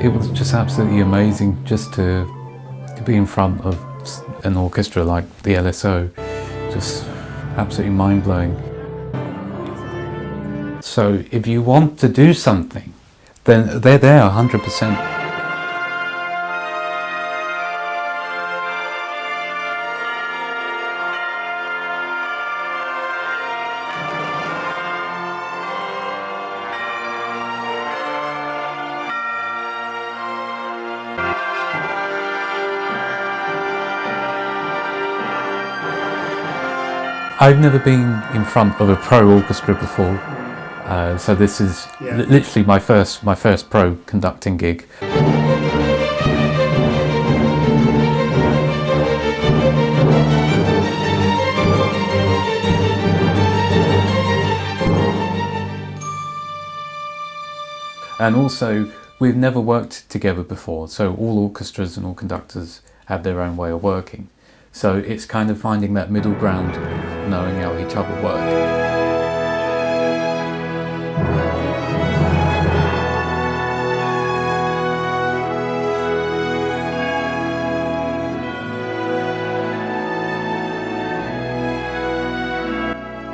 It was just absolutely amazing just to be in front of an orchestra like the LSO. Just absolutely mind-blowing. So if you want to do something, then they're there 100%. I've never been in front of a pro orchestra before, so this is literally my first pro conducting gig. And also, we've never worked together before, so all orchestras and all conductors have their own way of working. So it's kind of finding that middle ground, knowing how each other work.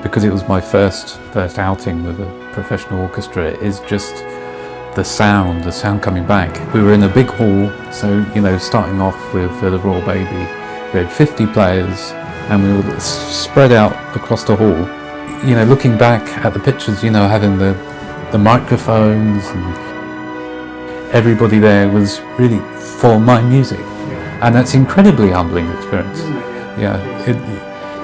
Because it was my first outing with a professional orchestra, it is just the sound coming back. We were in a big hall, so starting off with the Royal Baby. We had 50 players and we were spread out across the hall. Looking back at the pictures, having the microphones and everybody there was really for my music. And that's an incredibly humbling experience. Yeah,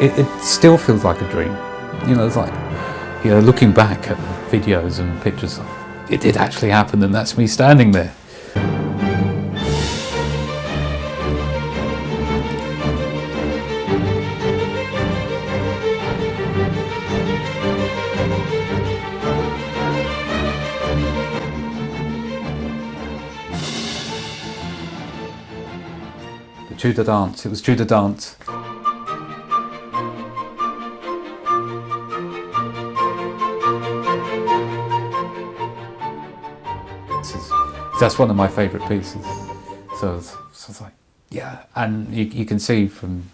it still feels like a dream. It's like, looking back at videos and pictures, it did actually happen and that's me standing there. Tudor dance. It was Tudor dance. That's one of my favourite pieces. So it's like, yeah, and you can see from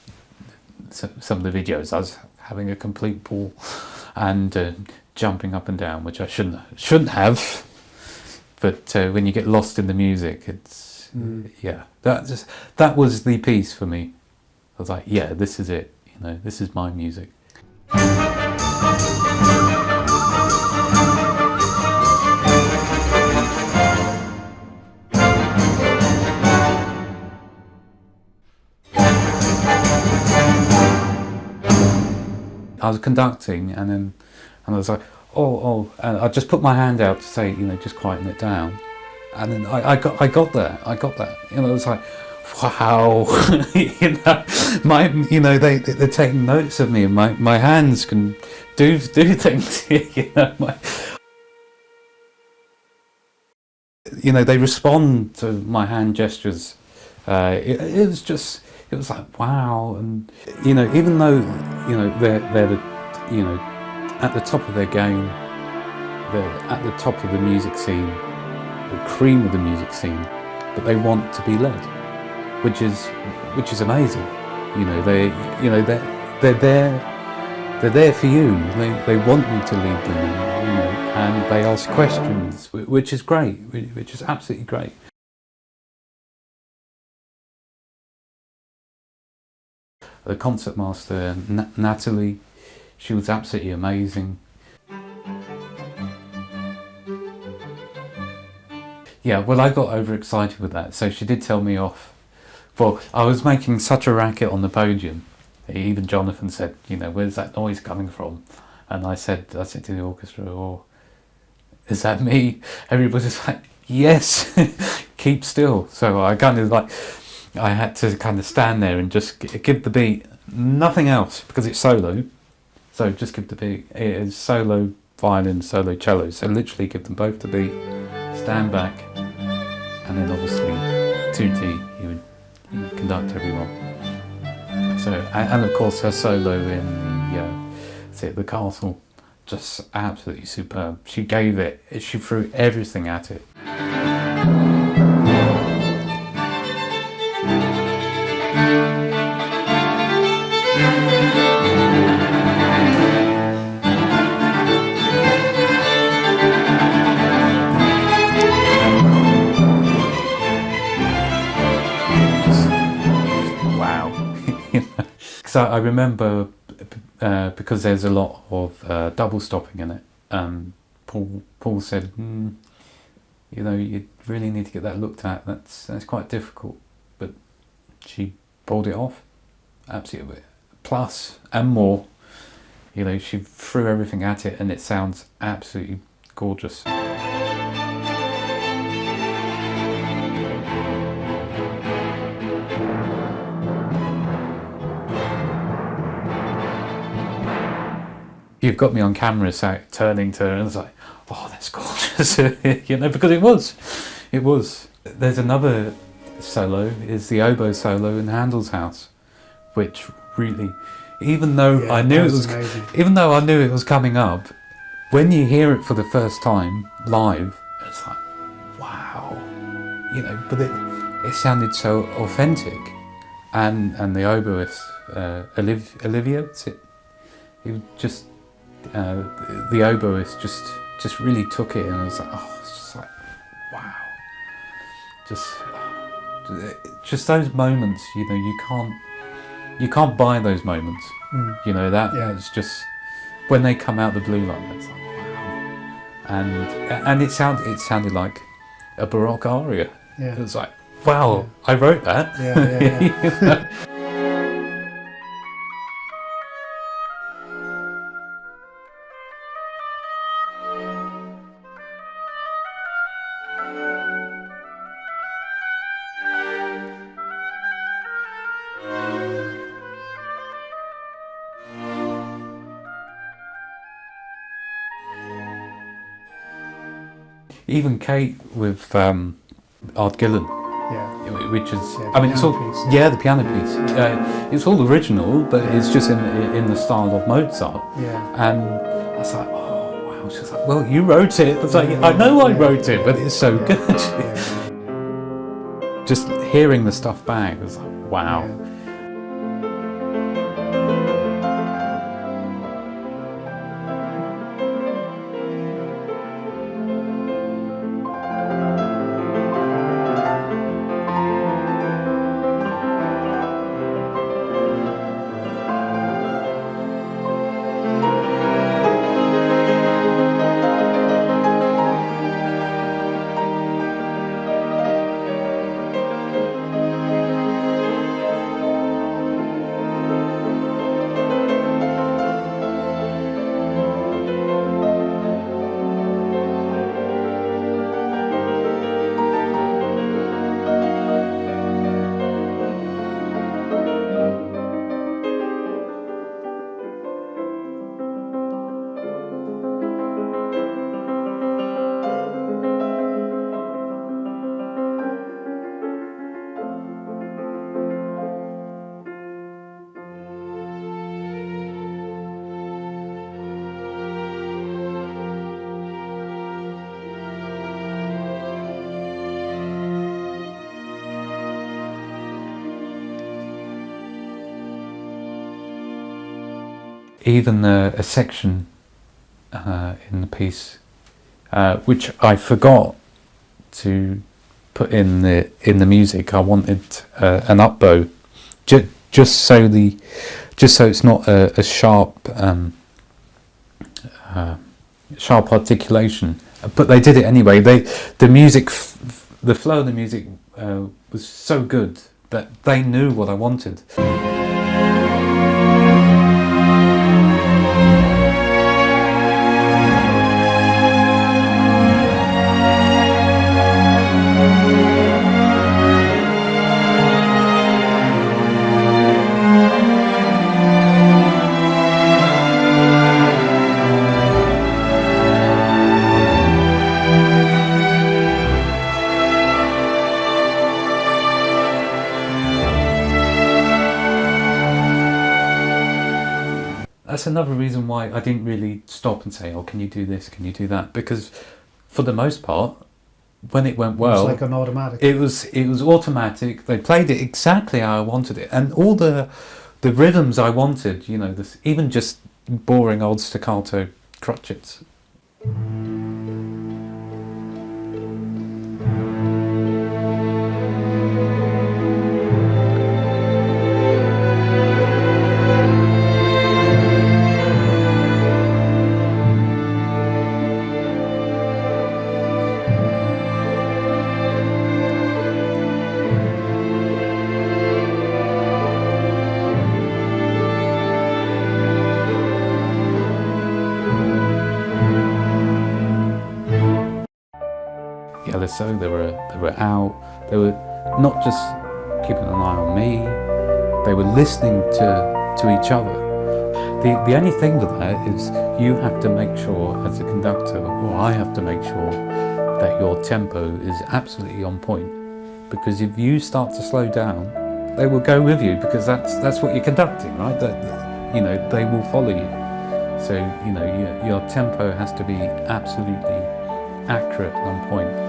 some of the videos I was having a complete ball and jumping up and down, which I shouldn't have. But when you get lost in the music, it's yeah. That was the piece for me. I was like, yeah, this is it. This is my music. I was conducting, and I was like, oh, and I just put my hand out to say, just quieten it down. And then I got that. It was like, wow. They're taking notes of me, and my hands can do things. They respond to my hand gestures. It was like, wow. And even though they're at the top of their game, they're at the top of the music scene, the cream of the music scene, but they want to be led, which is amazing. They're there for you. They want you to lead them, and they ask questions, which is great, which is absolutely great. The concertmaster, Natalie, she was absolutely amazing. Yeah, well, I got overexcited with that, so she did tell me off. Well, I was making such a racket on the podium. Even Jonathan said, where's that noise coming from? And I said to the orchestra, oh, is that me? Everybody's like, yes, keep still. So I I had to kind of stand there and just give the beat, nothing else, because it's solo. So just give the beat. It is solo violin, solo cello. So literally give them both the beat, stand back, and then obviously tutti, you would conduct everyone. So, and of course her solo in the castle, just absolutely superb. She gave it, she threw everything at it. Because I remember, because there's a lot of double stopping in it, Paul said, you know, you really need to get that looked at. That's quite difficult. But she pulled it off, absolutely. Plus and more, you know, she threw everything at it, and it sounds absolutely gorgeous. You've got me on camera, so turning to her, and it's like, oh, that's gorgeous, you know, because it was. There's another solo, is the oboe solo in Handel's House, which really, even though I knew it was coming up, when you hear it for the first time live, it's like, wow, you know. But it sounded so authentic, and the oboist, Olivia, he was just. The oboist just really took it, and I was like, oh, it's just like, wow, just those moments, you know, you can't buy those moments, you know, it's just when they come out the blue like that, it's like, wow, and it sounded like a Baroque aria. It was like, wow, I wrote that. You know? Even Kate with Art Gillen, which is, I mean, it's all piece, the piano piece. It's all original, but it's just in the style of Mozart. And I was like, oh wow. She's like, well, you wrote it. I was like, I know I wrote it, but it's so good. Just hearing the stuff back, I was like, wow. Even a section in the piece, which I forgot to put in the music. I wanted an up bow, just so it's not a sharp sharp articulation. But they did it anyway. The music, the flow of the music was so good that they knew what I wanted. That's another reason why I didn't really stop and say, oh, can you do this, can you do that? Because for the most part, when it went well, it was like an automatic. It was automatic. They played it exactly how I wanted it, and all the rhythms I wanted. You know, even just boring old staccato crotchets. versa. They were out. They were not just keeping an eye on me. They were listening to each other. The only thing with that is you have to make sure as a conductor, or I have to make sure that your tempo is absolutely on point. Because if you start to slow down, they will go with you, because that's what you're conducting, right? That, they will follow you. So, your tempo has to be absolutely accurate and on point.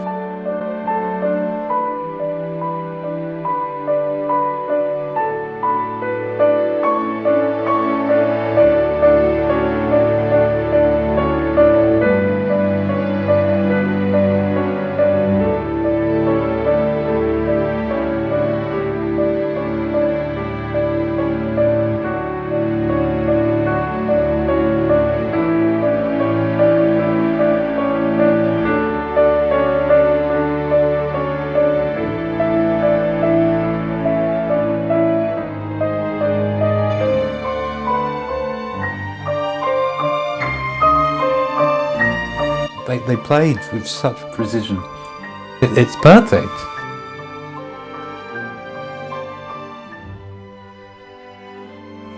They played with such precision. It's perfect.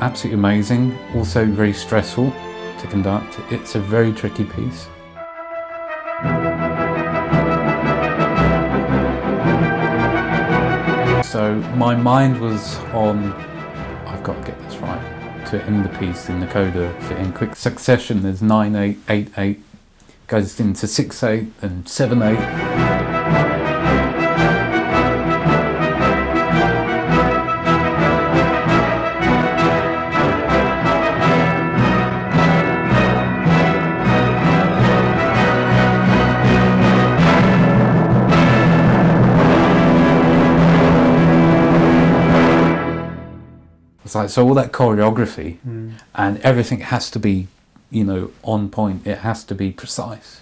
Absolutely amazing, also very stressful to conduct. It's a very tricky piece. So my mind was on, I've got to get this right, to end the piece in the coda. So in quick succession there's 9/8, 8/8, goes into 6/8 and 7/8. It's like, so all that choreography and everything has to be, on point. It has to be precise.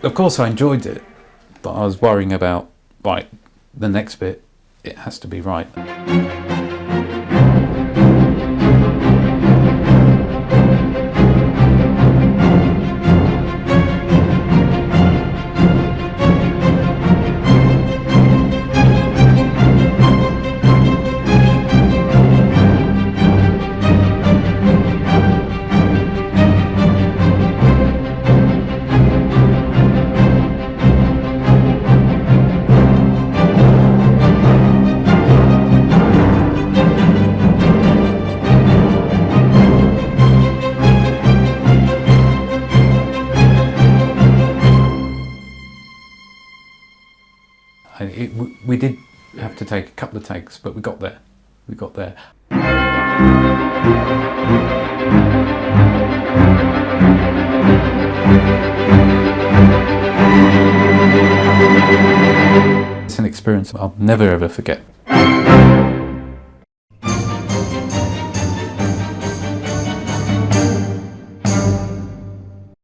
Of course I enjoyed it, but I was worrying about, right, the next bit, it has to be right. We did have to take a couple of takes, but we got there. We got there. It's an experience I'll never ever forget.